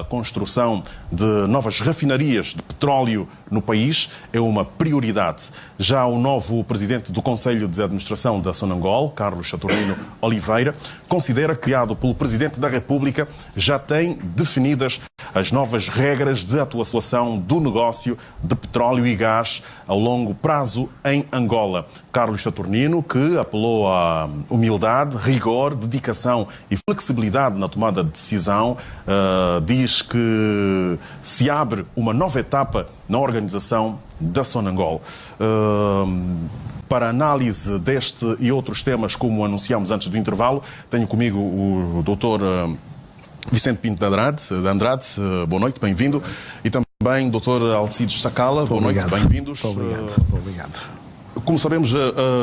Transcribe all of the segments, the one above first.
a construção de novas refinarias de petróleo no país é uma prioridade. Já o novo presidente do Conselho de Administração da Sonangol, Carlos Saturnino Oliveira, considera que, criado pelo Presidente da República, já tem definidas as novas regras de atuação do negócio de petróleo e gás ao longo prazo em Angola. Carlos Saturnino, que apelou à humildade, rigor, dedicação e flexibilidade na tomada de decisão, diz que se abre uma nova etapa na organização da Sonangol. Para análise deste e outros temas, como anunciámos antes do intervalo, tenho comigo o Dr. Vicente Pinto de Andrade. Boa noite, bem-vindo. E também o Dr. Alcides Sacala. Boa noite, bem-vindos. Muito obrigado. Como sabemos,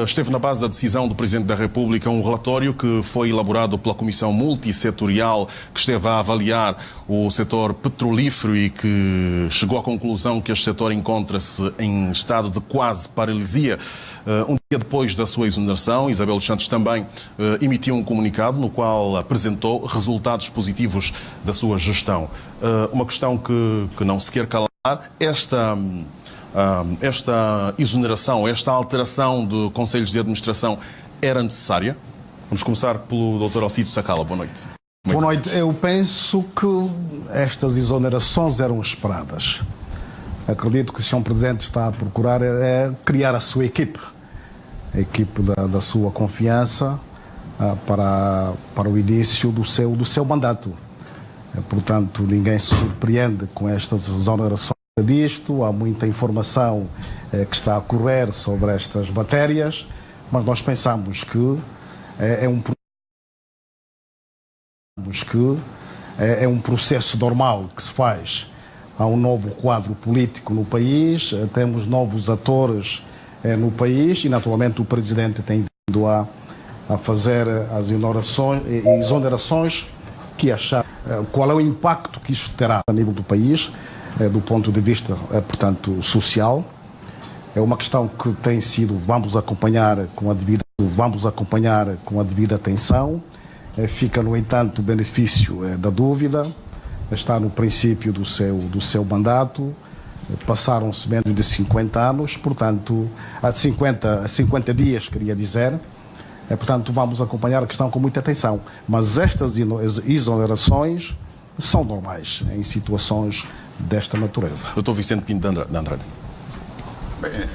esteve na base da decisão do Presidente da República um relatório que foi elaborado pela Comissão Multissetorial que esteve a avaliar o setor petrolífero e que chegou à conclusão que este setor encontra-se em estado de quase paralisia. Um dia depois da sua exoneração, Isabel dos Santos também emitiu um comunicado no qual apresentou resultados positivos da sua gestão. Uma questão que não se quer calar, esta exoneração, esta alteração de conselhos de administração era necessária? Vamos começar pelo Dr. Alcides Sacala. Boa noite. Boa noite. Eu penso que estas exonerações eram esperadas. Acredito que o Sr. Presidente está a procurar criar a sua equipe, a equipe da sua confiança para o início do seu mandato. Portanto, ninguém se surpreende com estas exonerações disto, há muita informação que está a correr sobre estas matérias, mas nós pensamos que é um processo normal que se faz. Há um novo quadro político no país, temos novos atores no país e, naturalmente, o Presidente tem vindo a fazer as exonerações que achar qual é o impacto que isto terá a nível do país, do ponto de vista, portanto, social. É uma questão que tem sido, vamos acompanhar com a devida atenção. Fica, no entanto, o benefício da dúvida. Está no princípio do seu mandato. Passaram-se menos de 50 anos, portanto, há 50 dias, queria dizer. Portanto, vamos acompanhar a questão com muita atenção. Mas estas exonerações são normais em situações desta natureza. Dr. Vicente Pinto de Andrade. Bem,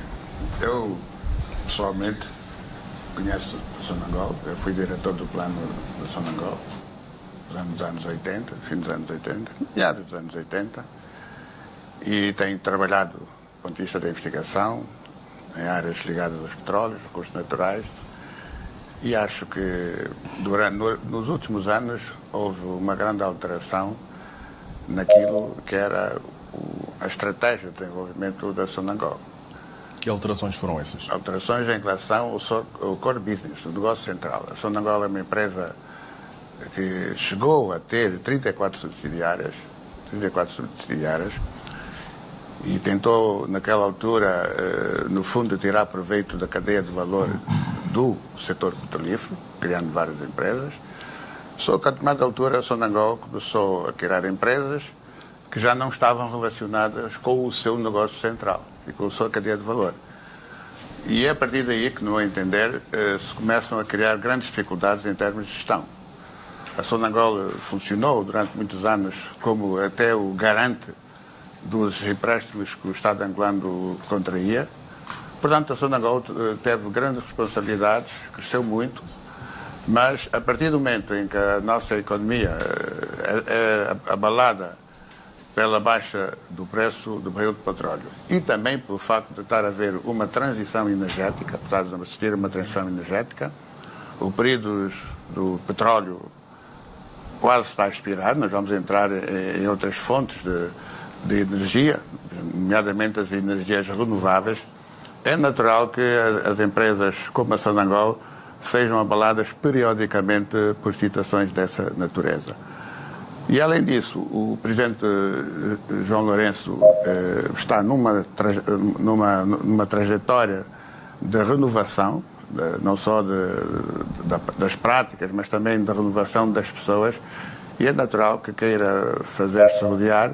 eu pessoalmente conheço a Sonangol. Eu fui diretor do plano da Sonangol nos anos 80, fim dos anos 80, meados dos anos 80, e tenho trabalhado do ponto de vista da investigação em áreas ligadas aos petróleos, recursos naturais, e acho que nos últimos anos houve uma grande alteração naquilo que era a estratégia de desenvolvimento da Sonangol. Que alterações foram essas? Alterações em relação ao core business, o negócio central. A Sonangol é uma empresa que chegou a ter 34 subsidiárias e tentou, naquela altura, no fundo, tirar proveito da cadeia de valor do setor petrolífero, criando várias empresas. Só que a determinada altura a Sonangol começou a criar empresas que já não estavam relacionadas com o seu negócio central e com a sua cadeia de valor. E é a partir daí que, no meu entender, se começam a criar grandes dificuldades em termos de gestão. A Sonangol funcionou durante muitos anos como até o garante dos empréstimos que o Estado angolano contraía. Portanto, a Sonangol teve grandes responsabilidades, cresceu muito, mas a partir do momento em que a nossa economia é abalada pela baixa do preço do barril de petróleo e também pelo facto de estar a haver uma transição energética, apesar de assistir a uma transição energética, o período do petróleo quase está a expirar, nós vamos entrar em outras fontes de energia, nomeadamente as energias renováveis. É natural que as empresas como a Sonangol sejam abaladas periodicamente por situações dessa natureza. E, além disso, o Presidente João Lourenço está numa trajetória de renovação, não só das práticas, mas também da renovação das pessoas, E é natural que queira fazer-se rodear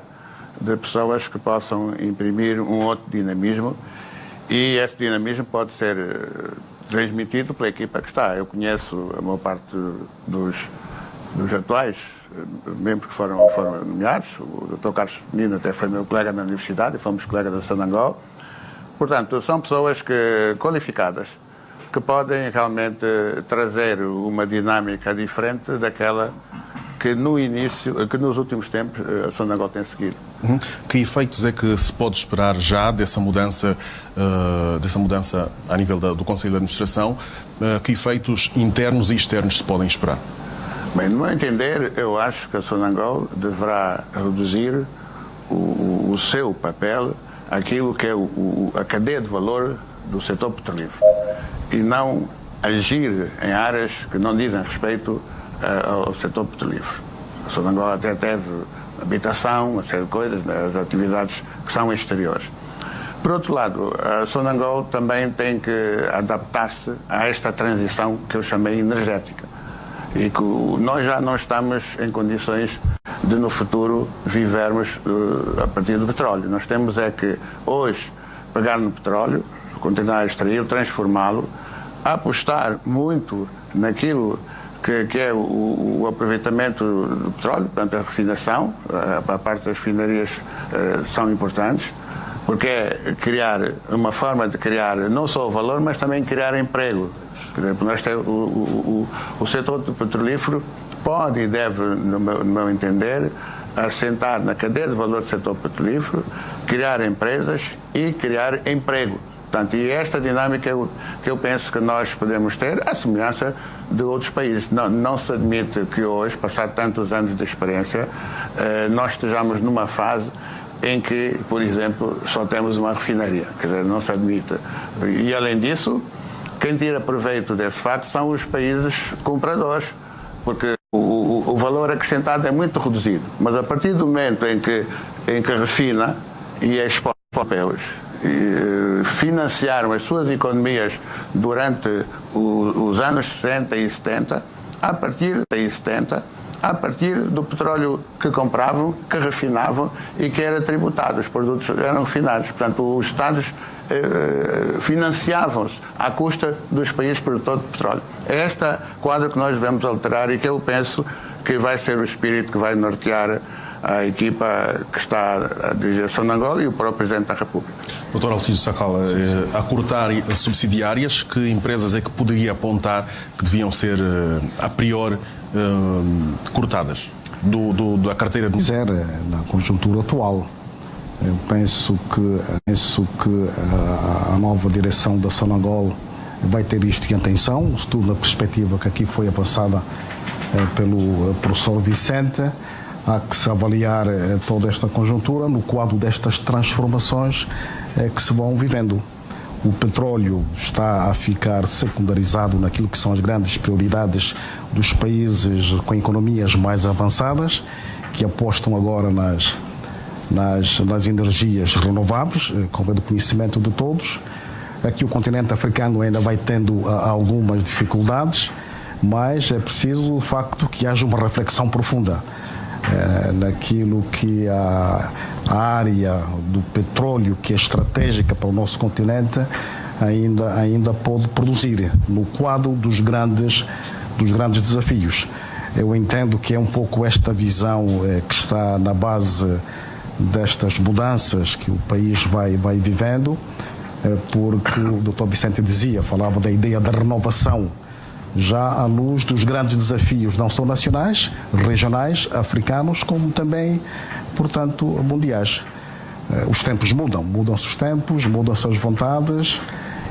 de pessoas que possam imprimir um outro dinamismo, e esse dinamismo pode ser transmitido pela equipa que está. Eu conheço a maior parte dos atuais membros que foram nomeados. O Dr. Carlos Menino até foi meu colega na universidade e fomos colegas da Sonangol. Portanto, são pessoas qualificadas, que podem realmente trazer uma dinâmica diferente daquela que nos últimos tempos a Sonangol tem seguido. Que efeitos é que se pode esperar já dessa mudança a nível do Conselho de Administração? Que efeitos internos e externos se podem esperar? Bem, no meu entender, eu acho que a Sonangol deverá reduzir o seu papel àquilo que é a cadeia de valor do setor petrolífero e não agir em áreas que não dizem respeito ao setor petrolífero. A Sonangol até teve habitação, uma série de coisas, as atividades que são exteriores. Por outro lado, a Sonangol também tem que adaptar-se a esta transição que eu chamei energética, e que nós já não estamos em condições de no futuro vivermos a partir do petróleo. Nós temos é que hoje pegar no petróleo, continuar a extraí-lo, transformá-lo, apostar muito naquilo que é o aproveitamento do petróleo, portanto a refinação, a parte das refinarias são importantes, porque é criar uma forma de criar não só o valor, mas também criar emprego. Por exemplo, o setor petrolífero pode e deve, no meu entender, assentar na cadeia de valor do setor petrolífero, criar empresas e criar emprego. Portanto, e esta dinâmica que eu penso que nós podemos ter, a semelhança de outros países. Não se admite que hoje, passado tantos anos de experiência, nós estejamos numa fase em que, por exemplo, só temos uma refinaria. Quer dizer, não se admite. E, além disso, quem tira proveito desse facto são os países compradores, porque o valor acrescentado é muito reduzido. Mas a partir do momento em que refina e exporta papéis, financiaram as suas economias durante os anos 60 e 70, a partir do petróleo que compravam, que refinavam e que era tributado. Os produtos eram refinados. Portanto, os Estados financiavam-se à custa dos países produtores de petróleo. É este quadro que nós devemos alterar e que eu penso que vai ser o espírito que vai nortear a equipa que está a dirigir a Sonangol e o próprio Presidente da República. Dr. Alcísio Sacala, a cortar subsidiárias, que empresas é que poderia apontar que deviam ser, a priori, cortadas da carteira de... Na conjuntura atual, eu penso que a nova direção da Sonangol vai ter isto em atenção, tudo na perspectiva que aqui foi avançada pelo professor Vicente. Há que se avaliar toda esta conjuntura no quadro destas transformações que se vão vivendo. O petróleo está a ficar secundarizado naquilo que são as grandes prioridades dos países com economias mais avançadas, que apostam agora nas energias renováveis, como é do conhecimento de todos. Aqui o continente africano ainda vai tendo algumas dificuldades, mas é preciso, de facto, que haja uma reflexão profunda naquilo que a área do petróleo, que é estratégica para o nosso continente, ainda pode produzir no quadro dos grandes desafios. Eu entendo que é um pouco esta visão que está na base destas mudanças que o país vai vivendo, porque o Dr. Vicente falava da ideia da renovação, já à luz dos grandes desafios, não só nacionais, regionais, africanos, como também, portanto, mundiais. Os tempos mudam-se os tempos, mudam-se as vontades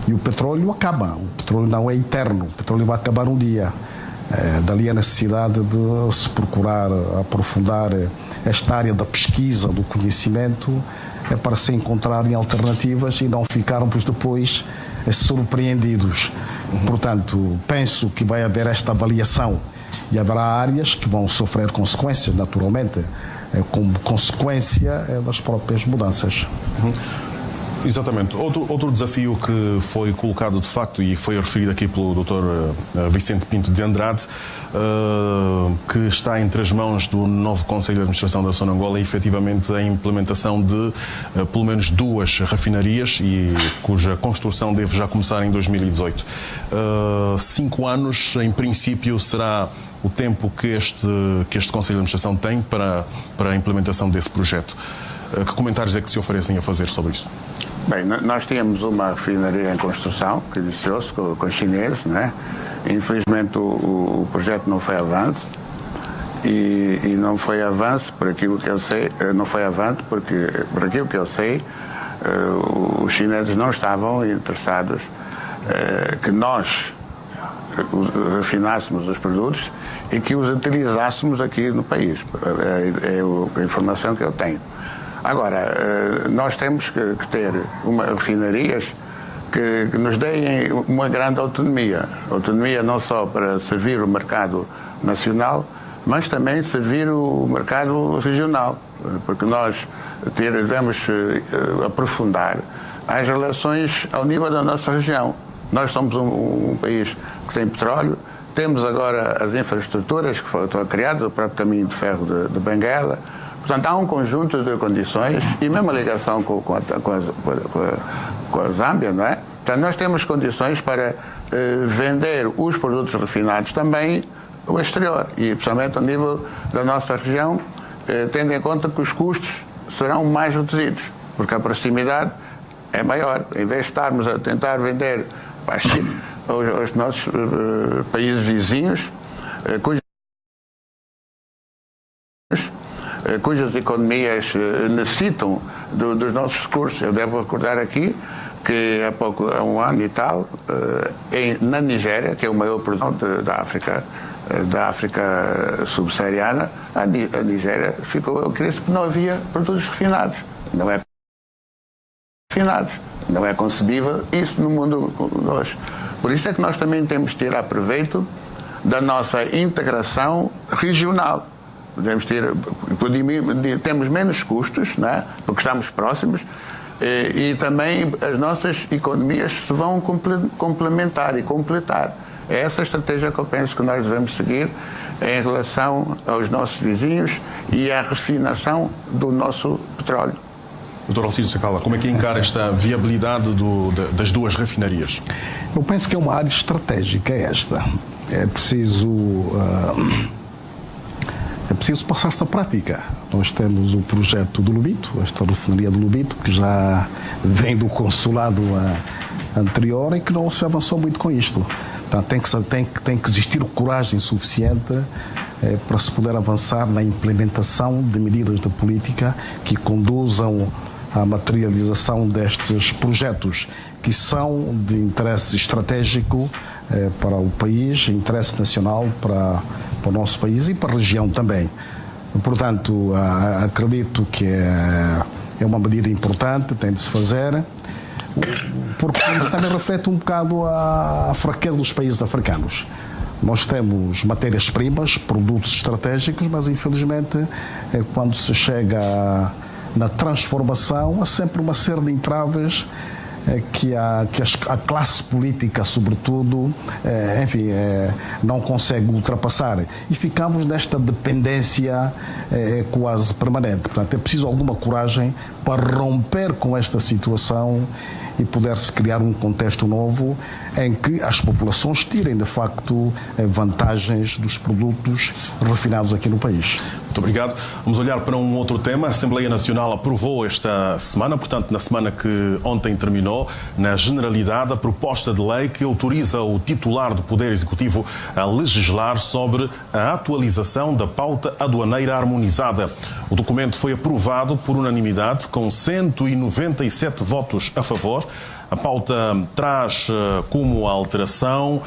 e o petróleo acaba. O petróleo não é eterno, o petróleo vai acabar um dia. Dali a necessidade de se procurar aprofundar esta área da pesquisa, do conhecimento, para se encontrarem alternativas e não ficarmos depois surpreendidos. Portanto, penso que vai haver esta avaliação e haverá áreas que vão sofrer consequências, naturalmente, como consequência das próprias mudanças. Exatamente. Outro desafio que foi colocado de facto e foi referido aqui pelo Dr. Vicente Pinto de Andrade, que está entre as mãos do novo Conselho de Administração da Sonangol, é efetivamente a implementação de pelo menos 2 refinarias e cuja construção deve já começar em 2018. 5 anos, em princípio, será o tempo que este Conselho de Administração tem para a implementação desse projeto. Que comentários é que se oferecem a fazer sobre isso? Bem, nós tínhamos uma refinaria em construção, que iniciou-se com os chineses, né? Infelizmente o projeto não foi avante e não foi avante por aquilo que eu sei, não foi avante porque, por aquilo que eu sei, os chineses não estavam interessados que nós refinássemos os produtos e que os utilizássemos aqui no país. É a informação que eu tenho. Agora, nós temos que ter refinarias que nos deem uma grande autonomia. Autonomia não só para servir o mercado nacional, mas também servir o mercado regional. Porque nós devemos aprofundar as relações ao nível da nossa região. Nós somos um país que tem petróleo, temos agora as infraestruturas que foram criadas, o próprio caminho de ferro de Benguela. Portanto, há um conjunto de condições e mesmo a ligação com a Zâmbia, não é? Portanto, nós temos condições para vender os produtos refinados também ao exterior e, principalmente, ao nível da nossa região, tendo em conta que os custos serão mais reduzidos, porque a proximidade é maior. Em vez de estarmos a tentar vender para a China, aos nossos países vizinhos, cujas economias necessitam dos nossos recursos. Eu devo recordar aqui que há um ano e tal, na Nigéria, que é o maior produtor da África subsaariana, a Nigéria ficou a crise porque não havia produtos refinados. Não é refinados. Não é concebível isso no mundo de hoje. Por isso é que nós também temos que tirar proveito da nossa integração regional. Temos menos custos, né? Porque estamos próximos, e também as nossas economias se vão complementar e completar. É essa a estratégia que eu penso que nós devemos seguir em relação aos nossos vizinhos e à refinação do nosso petróleo. Dr. Alcides Sacala, como é que encara esta viabilidade das 2 refinarias? Eu penso que é uma área estratégica esta. É preciso passar-se à prática. Nós temos o projeto do Lubito, esta refinaria do Lubito, que já vem do consulado anterior e que não se avançou muito com isto. Então, tem que existir coragem suficiente para se poder avançar na implementação de medidas de política que conduzam à materialização destes projetos, que são de interesse estratégico para o país, interesse nacional para o nosso país e para a região também. Portanto, acredito que é uma medida importante, tem de se fazer, porque isso também reflete um bocado a fraqueza dos países africanos. Nós temos matérias-primas, produtos estratégicos, mas infelizmente quando se chega na transformação há sempre uma série de entraves que a classe política, sobretudo, não consegue ultrapassar. E ficamos nesta dependência quase permanente. Portanto, é preciso alguma coragem para romper com esta situação e poder-se criar um contexto novo em que as populações tirem, de facto, vantagens dos produtos refinados aqui no país. Muito obrigado. Vamos olhar para um outro tema. A Assembleia Nacional aprovou esta semana, portanto, na semana que ontem terminou, na generalidade, a proposta de lei que autoriza o titular do Poder Executivo a legislar sobre a atualização da pauta aduaneira harmonizada. O documento foi aprovado por unanimidade, com 197 votos a favor. A pauta traz como alteração,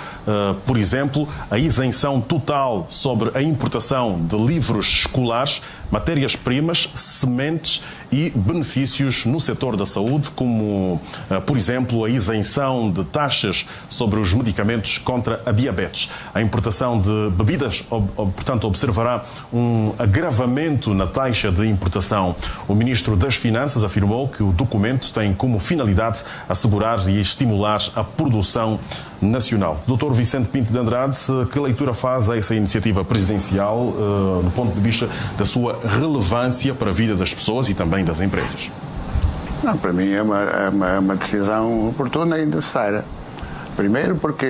por exemplo, a isenção total sobre a importação de livros escolares matérias-primas, sementes e benefícios no setor da saúde, como, por exemplo, a isenção de taxas sobre os medicamentos contra a diabetes. A importação de bebidas, portanto, observará um agravamento na taxa de importação. O Ministro das Finanças afirmou que o documento tem como finalidade assegurar e estimular a produção nacional. Dr. Vicente Pinto de Andrade, que leitura faz a essa iniciativa presidencial do ponto de vista da sua relevância para a vida das pessoas e também das empresas? Não, para mim é uma decisão oportuna e necessária. Primeiro porque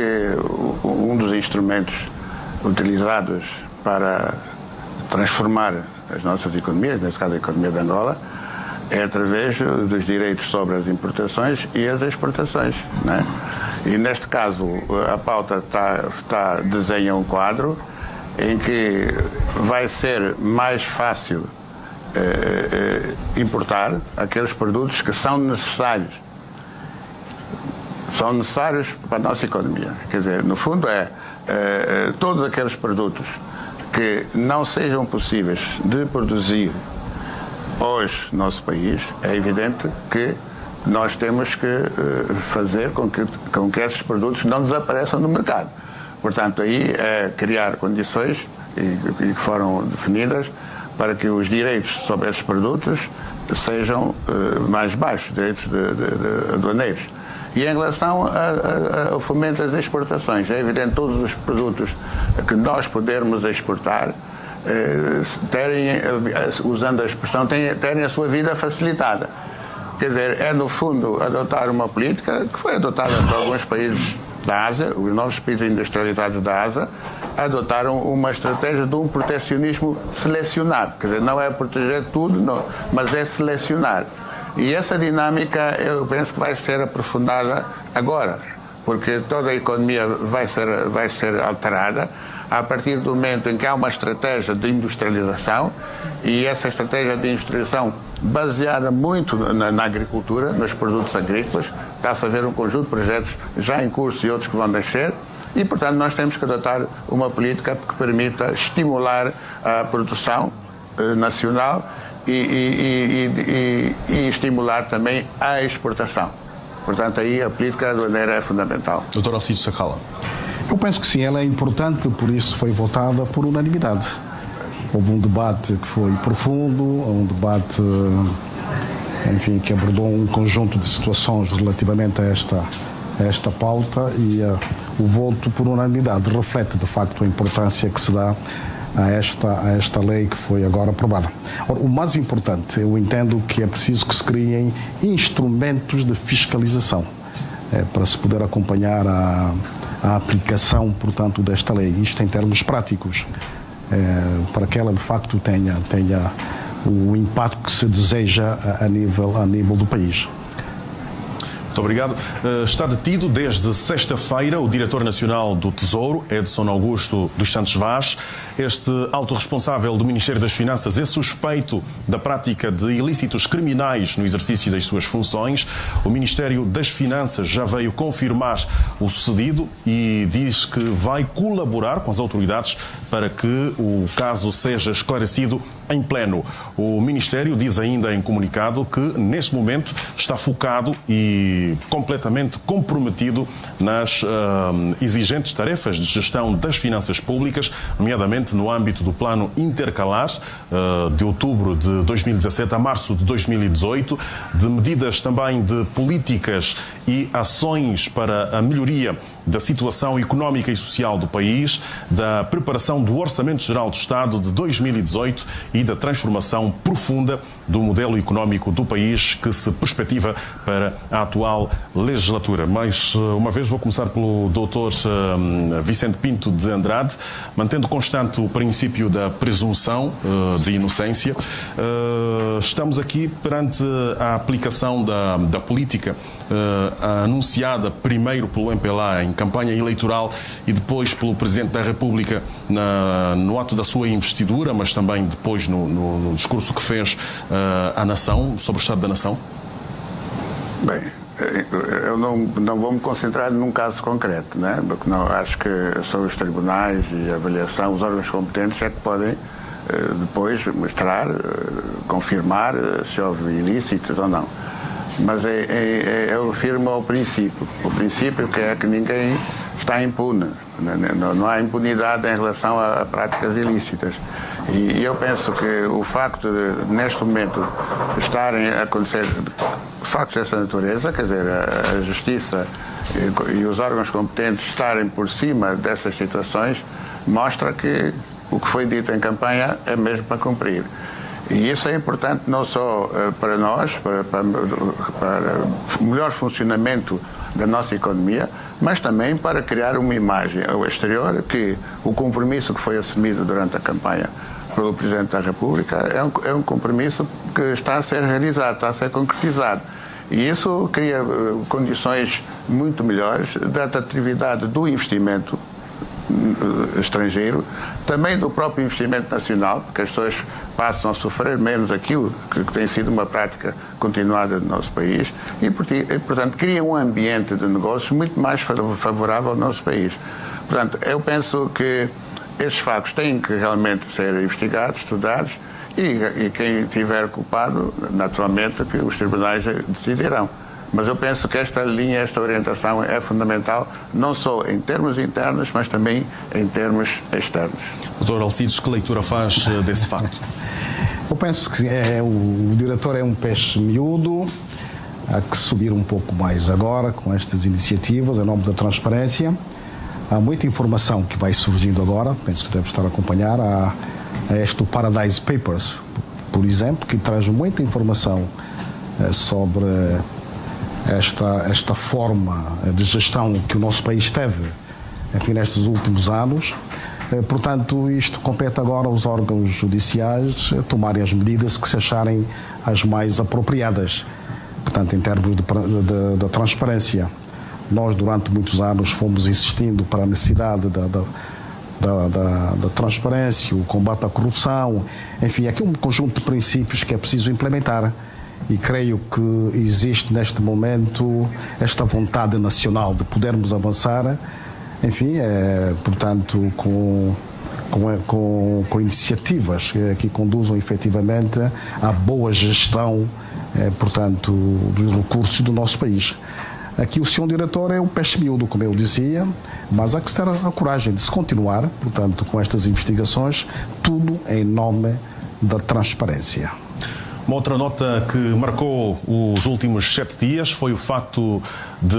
um dos instrumentos utilizados para transformar as nossas economias, neste caso a economia de Angola, é através dos direitos sobre as importações e as exportações, não é? E neste caso a pauta desenha um quadro em que vai ser mais fácil importar aqueles produtos que são necessários para a nossa economia. Quer dizer, no fundo todos aqueles produtos que não sejam possíveis de produzir hoje no nosso país, é evidente que nós temos que fazer com que esses produtos não desapareçam do mercado. Portanto, aí é criar condições que foram definidas para que os direitos sobre esses produtos sejam mais baixos, direitos de aduaneiros. E em relação ao fomento das exportações, é evidente todos os produtos que nós pudermos exportar usando a expressão, terem a sua vida facilitada. Quer dizer, é no fundo adotar uma política que foi adotada por alguns países da Ásia, os novos países industrializados da Ásia, adotaram uma estratégia de um protecionismo selecionado. Quer dizer, não é proteger tudo, não, mas é selecionar. E essa dinâmica eu penso que vai ser aprofundada agora, porque toda a economia vai ser alterada a partir do momento em que há uma estratégia de industrialização, e essa estratégia de industrialização baseada muito na agricultura, nos produtos agrícolas. Está-se a ver um conjunto de projetos já em curso e outros que vão nascer, e, portanto, nós temos que adotar uma política que permita estimular a produção nacional e estimular também a exportação. Portanto, aí a política aduaneira é fundamental. Dr. Alcides Sacala. Eu penso que sim, ela é importante, por isso foi votada por unanimidade. Houve um debate que foi profundo, um debate, enfim, que abordou um conjunto de situações relativamente a esta pauta, e o voto por unanimidade reflete, de facto, a importância que se dá a esta lei que foi agora aprovada. Ora, o mais importante, eu entendo que é preciso que se criem instrumentos de fiscalização para se poder acompanhar a aplicação, portanto, desta lei. Isto em termos práticos, para que ela, de facto, tenha o impacto que se deseja a nível do país. Muito obrigado. Está detido desde sexta-feira o Diretor Nacional do Tesouro, Edson Augusto dos Santos Vaz. Este alto responsável do Ministério das Finanças é suspeito da prática de ilícitos criminais no exercício das suas funções. O Ministério das Finanças já veio confirmar o sucedido e diz que vai colaborar com as autoridades para que o caso seja esclarecido em pleno. O Ministério diz ainda em comunicado que, neste momento, está focado e completamente comprometido nas exigentes tarefas de gestão das finanças públicas, nomeadamente no âmbito do Plano Intercalar de outubro de 2017 a março de 2018, de medidas também de políticas e ações para a melhoria da situação económica e social do país, da preparação do Orçamento Geral do Estado de 2018 e da transformação profunda do modelo económico do país que se perspectiva para a atual legislatura. Mais uma vez vou começar pelo Dr. Vicente Pinto de Andrade, mantendo constante o princípio da presunção de inocência. Estamos aqui perante a aplicação da política anunciada primeiro pelo MPLA em campanha eleitoral e depois pelo Presidente da República no ato da sua investidura, mas também depois no discurso que fez à nação, sobre o Estado da Nação? Bem, eu não vou me concentrar num caso concreto, né? Porque não, acho que são os tribunais e a avaliação, os órgãos competentes é que podem depois mostrar, confirmar se houve ilícitos ou não. Mas eu afirmo ao princípio. O princípio que é que ninguém está impune. Não há impunidade em relação a práticas ilícitas. E eu penso que o facto de, neste momento, estarem a acontecer factos dessa natureza, quer dizer, a Justiça e os órgãos competentes estarem por cima dessas situações, mostra que o que foi dito em campanha é mesmo para cumprir. E isso é importante não só para nós, para o melhor funcionamento da nossa economia, mas também para criar uma imagem ao exterior que o compromisso que foi assumido durante a campanha pelo Presidente da República é um compromisso que está a ser realizado, está a ser concretizado. E isso cria condições muito melhores da atratividade do investimento estrangeiro, também do próprio investimento nacional, porque as pessoas passam a sofrer menos aquilo que tem sido uma prática continuada do nosso país e, portanto, cria um ambiente de negócios muito mais favorável ao nosso país. Portanto, eu penso que esses factos têm que realmente ser investigados, estudados e quem tiver culpado, naturalmente, que os tribunais decidirão. Mas eu penso que esta linha, esta orientação é fundamental, não só em termos internos, mas também em termos externos. Dr. Alcides, que leitura faz desse facto? Eu penso que o diretor é um peixe miúdo, há que subir um pouco mais agora com estas iniciativas, em nome da transparência. Há muita informação que vai surgindo agora, penso que deve estar a acompanhar. Há este Paradise Papers, por exemplo, que traz muita informação sobre esta forma de gestão que o nosso país teve, enfim, nestes últimos anos. Portanto, isto compete agora aos órgãos judiciais tomarem as medidas que se acharem as mais apropriadas, portanto, em termos de transparência. Nós, durante muitos anos, fomos insistindo para a necessidade da transparência, o combate à corrupção, enfim, aqui um conjunto de princípios que é preciso implementar. E creio que existe neste momento esta vontade nacional de podermos avançar, enfim, portanto, com iniciativas que conduzam efetivamente à boa gestão, portanto, dos recursos do nosso país. Aqui o senhor diretor é um peixe miúdo, como eu dizia, mas há que ter a coragem de se continuar, portanto, com estas investigações, tudo em nome da transparência. Uma outra nota que marcou os últimos 7 dias foi o facto de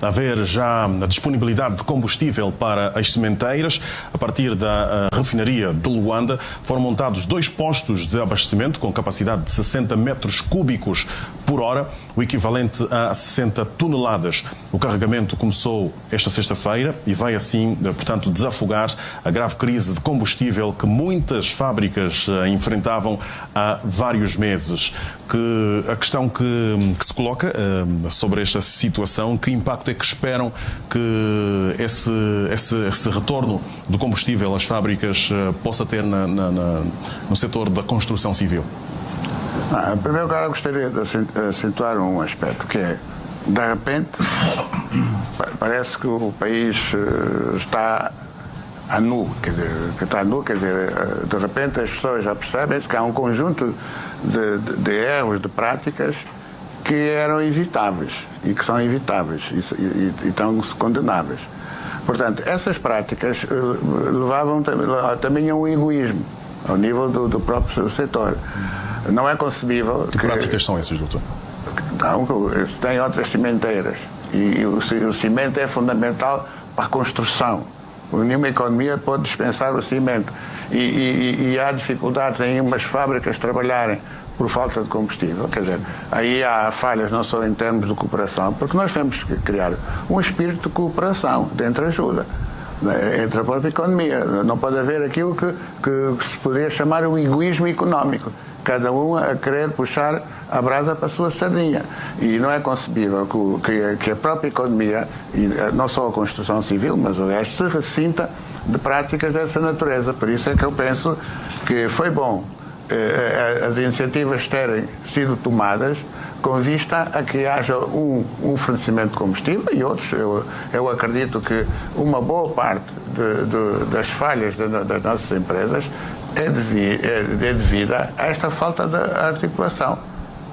haver já a disponibilidade de combustível para as sementeiras. A partir da refinaria de Luanda foram montados 2 postos de abastecimento com capacidade de 60 metros cúbicos por hora, o equivalente a 60 toneladas. O carregamento começou esta sexta-feira e vai assim, portanto, desafogar a grave crise de combustível que muitas fábricas enfrentavam há vários meses. A questão que se coloca sobre esta situação, que impacto é que esperam que esse retorno do combustível às fábricas possa ter no setor da construção civil? Em primeiro lugar, eu gostaria de acentuar um aspecto, que é, de repente, parece que o país está a nu, quer dizer, de repente as pessoas já percebem que há um conjunto de erros, de práticas que eram evitáveis e que são evitáveis e estão condenáveis. Portanto, essas práticas levavam também a um egoísmo ao nível do próprio setor. Não é concebível que práticas são essas, doutor? Não, tem outras cimenteiras e o cimento é fundamental para a construção. Nenhuma economia pode dispensar o cimento e há dificuldades em umas fábricas trabalharem por falta de combustível, quer dizer, aí há falhas não só em termos de cooperação, porque nós temos que criar um espírito de cooperação, de entreajuda, entre a própria economia. Não pode haver aquilo que se poderia chamar o egoísmo económico, cada um a querer puxar a brasa para a sua sardinha. E não é concebível que a própria economia, e não só a construção civil, mas o resto, se ressinta de práticas dessa natureza. Por isso é que eu penso que foi bom as iniciativas terem sido tomadas com vista a que haja um fornecimento de combustível e outros. Eu acredito que uma boa parte das falhas das nossas empresas é devida a esta falta de articulação.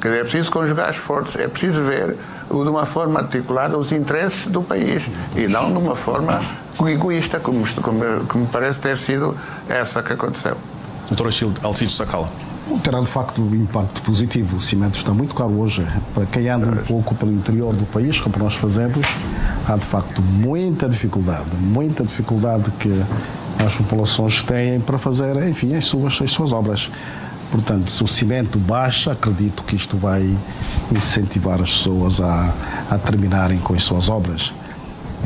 Quer dizer, é preciso conjugar esforços, é preciso ver de uma forma articulada os interesses do país e não de uma forma egoísta, como me parece ter sido essa que aconteceu. Dr. Alcides Sacala. Terá de facto um impacto positivo. O cimento está muito caro hoje. Para quem anda um pouco pelo interior do país, como nós fazemos, há de facto muita dificuldade que as populações têm para fazer, enfim, as suas obras. Portanto, se o cimento baixa, acredito que isto vai incentivar as pessoas a terminarem com as suas obras.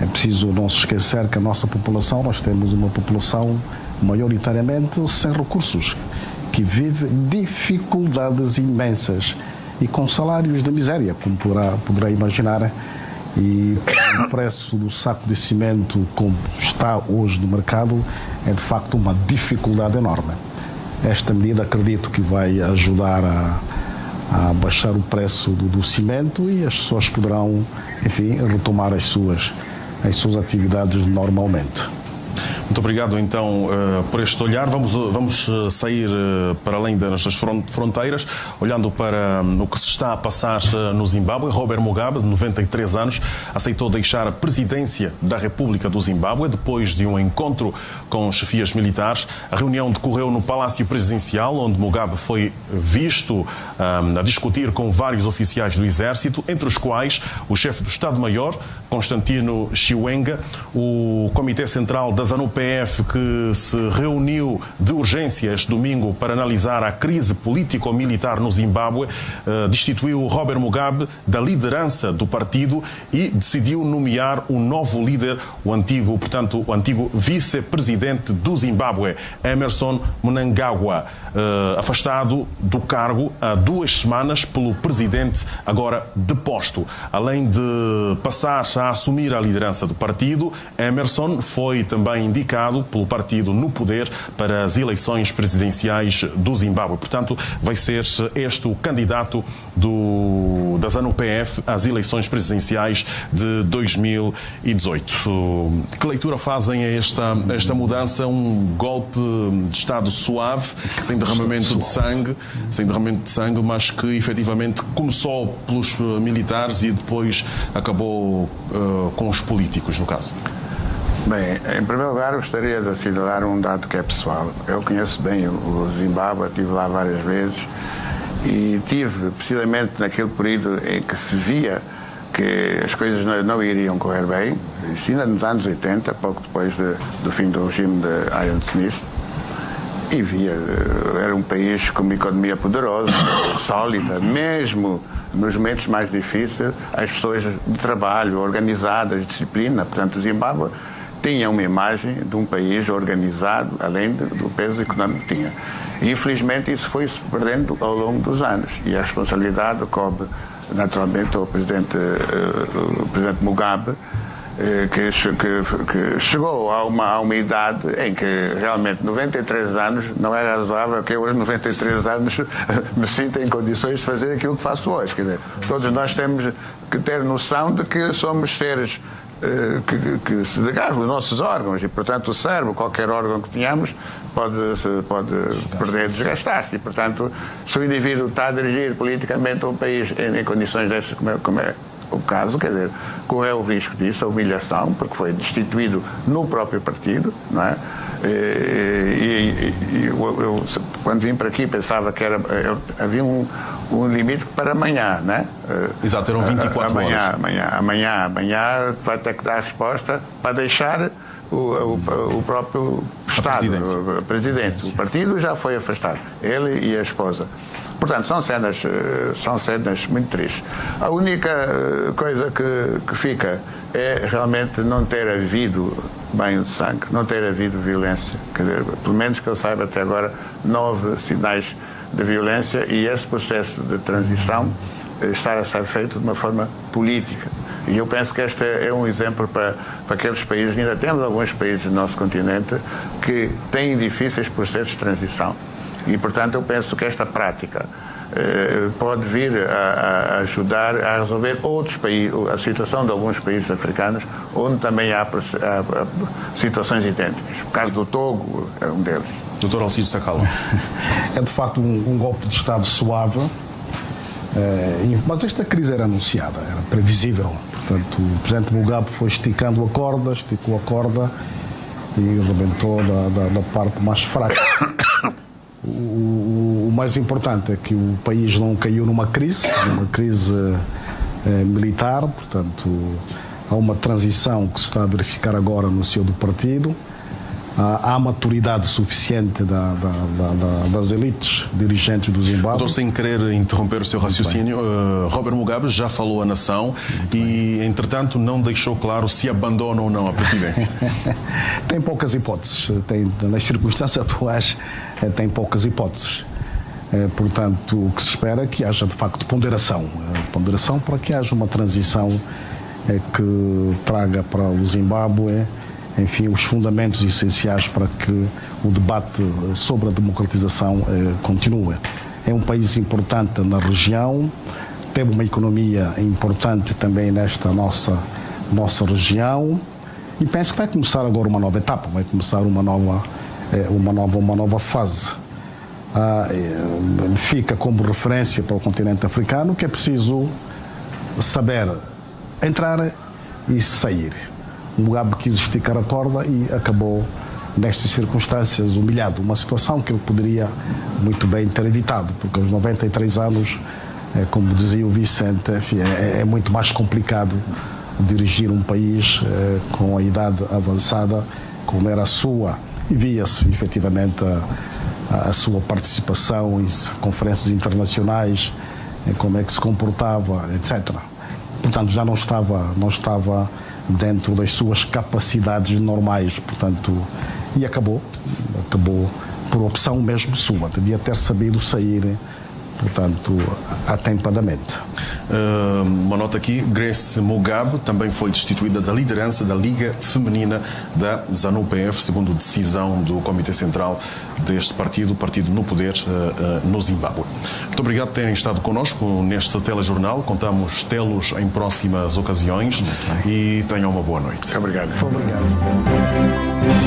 É preciso não se esquecer que a nossa população, nós temos uma população maioritariamente sem recursos, que vive dificuldades imensas e com salários de miséria, como poderá imaginar. E o preço do saco de cimento, como está hoje no mercado, é de facto uma dificuldade enorme. Esta medida acredito que vai ajudar a baixar o preço do cimento e as pessoas poderão, enfim, retomar as suas atividades normalmente. Muito obrigado, então, por este olhar. Vamos sair para além das fronteiras, olhando para o que se está a passar no Zimbábue. Robert Mugabe, de 93 anos, aceitou deixar a presidência da República do Zimbábue depois de um encontro com chefias militares. A reunião decorreu no Palácio Presidencial, onde Mugabe foi visto a discutir com vários oficiais do Exército, entre os quais o chefe do Estado-Maior, Constantino Chiwenga, o Comitê Central da ZANU-PF, que se reuniu de urgência este domingo para analisar a crise político-militar no Zimbábue, destituiu Robert Mugabe da liderança do partido e decidiu nomear o novo líder, o antigo vice-presidente do Zimbábue, Emmerson Mnangagwa, afastado do cargo há 2 semanas pelo presidente, agora deposto. Além de passar a assumir a liderança do partido, Emmerson foi também indicado pelo partido no poder para as eleições presidenciais do Zimbábue. Portanto, vai ser este o candidato da ZANU-PF às eleições presidenciais de 2018. Que leitura fazem a esta mudança? Um golpe de Estado suave, sem derramamento de sangue, mas que efetivamente começou pelos militares e depois acabou com os políticos, no caso. Bem, em primeiro lugar, gostaria de assinalar um dado que é pessoal. Eu conheço bem o Zimbábue, estive lá várias vezes e tive, precisamente naquele período em que se via que as coisas não iriam correr bem, isso ainda nos anos 80, pouco depois do fim do regime de Ian Smith, e via, era um país com uma economia poderosa, sólida, mesmo nos momentos mais difíceis, as pessoas de trabalho, organizadas, disciplina. Portanto, o Zimbábue tinha uma imagem de um país organizado, além do peso económico que tinha. E, infelizmente, isso foi-se perdendo ao longo dos anos. E a responsabilidade coube, naturalmente, ao presidente Mugabe, que chegou a uma idade em que realmente 93 anos não é razoável que eu aos 93 anos me sinta em condições de fazer aquilo que faço hoje. Quer dizer, todos nós temos que ter noção de que somos seres que se desgastam os nossos órgãos e, portanto, o cérebro, qualquer órgão que tenhamos, pode perder, desgastar-se. E, portanto, se o indivíduo está a dirigir politicamente um país em condições dessas, como é o caso, quer dizer, correu o risco disso, a humilhação, porque foi destituído no próprio partido, não é? Eu quando vim para aqui, pensava que havia um limite para amanhã, não é? Exato, eram 24 horas. Amanhã vai ter que dar resposta para deixar o próprio Estado, a presidência. O partido já foi afastado, ele e a esposa. Portanto, são cenas muito tristes. A única coisa que fica é realmente não ter havido banho de sangue, não ter havido violência. Quer dizer, pelo menos que eu saiba até agora, não houve sinais de violência e esse processo de transição está a ser feito de uma forma política. E eu penso que este é um exemplo para aqueles países, ainda temos alguns países do nosso continente que têm difíceis processos de transição. E, portanto, eu penso que esta prática pode vir a ajudar a resolver outros países, a situação de alguns países africanos, onde também há situações idênticas. O caso do Togo é um deles. Dr. Alcides Sacala? É de facto um golpe de Estado suave, mas esta crise era anunciada, era previsível. Portanto, o presidente Mugabe foi esticou a corda e rebentou da parte mais fraca. O mais importante é que o país não caiu numa crise militar, portanto, há uma transição que se está a verificar agora no seio do partido. Há maturidade suficiente das elites dirigentes do Zimbábue. Doutor, sem querer interromper o seu raciocínio, Robert Mugabe já falou à nação e, entretanto, não deixou claro se abandona ou não a presidência. Tem poucas hipóteses. Nas circunstâncias atuais, tem poucas hipóteses. Portanto, o que se espera é que haja, de facto, ponderação. Ponderação para que haja uma transição que traga para o Zimbábue, enfim, os fundamentos essenciais para que o debate sobre a democratização continue. É um país importante na região, teve uma economia importante também nesta nossa região e penso que vai começar agora uma nova etapa, vai começar uma nova fase. Fica como referência para o continente africano que é preciso saber entrar e sair. O Mugabe quis esticar a corda e acabou, nestas circunstâncias, humilhado. Uma situação que ele poderia muito bem ter evitado, porque aos 93 anos, como dizia o Vicente, é muito mais complicado dirigir um país com a idade avançada, como era a sua, e via-se efetivamente a sua participação em conferências internacionais, em como é que se comportava, etc. Portanto, já não estava dentro das suas capacidades normais, portanto, e acabou por opção mesmo sua, devia ter sabido sair, portanto, atempadamente. Uma nota aqui, Grace Mugabe também foi destituída da liderança da Liga Feminina da ZANU-PF, segundo decisão do Comitê Central deste partido, partido no poder no Zimbábue. Muito obrigado por terem estado connosco neste telejornal. Contamos tê-los em próximas ocasiões e tenham uma boa noite. Obrigado. Muito obrigado.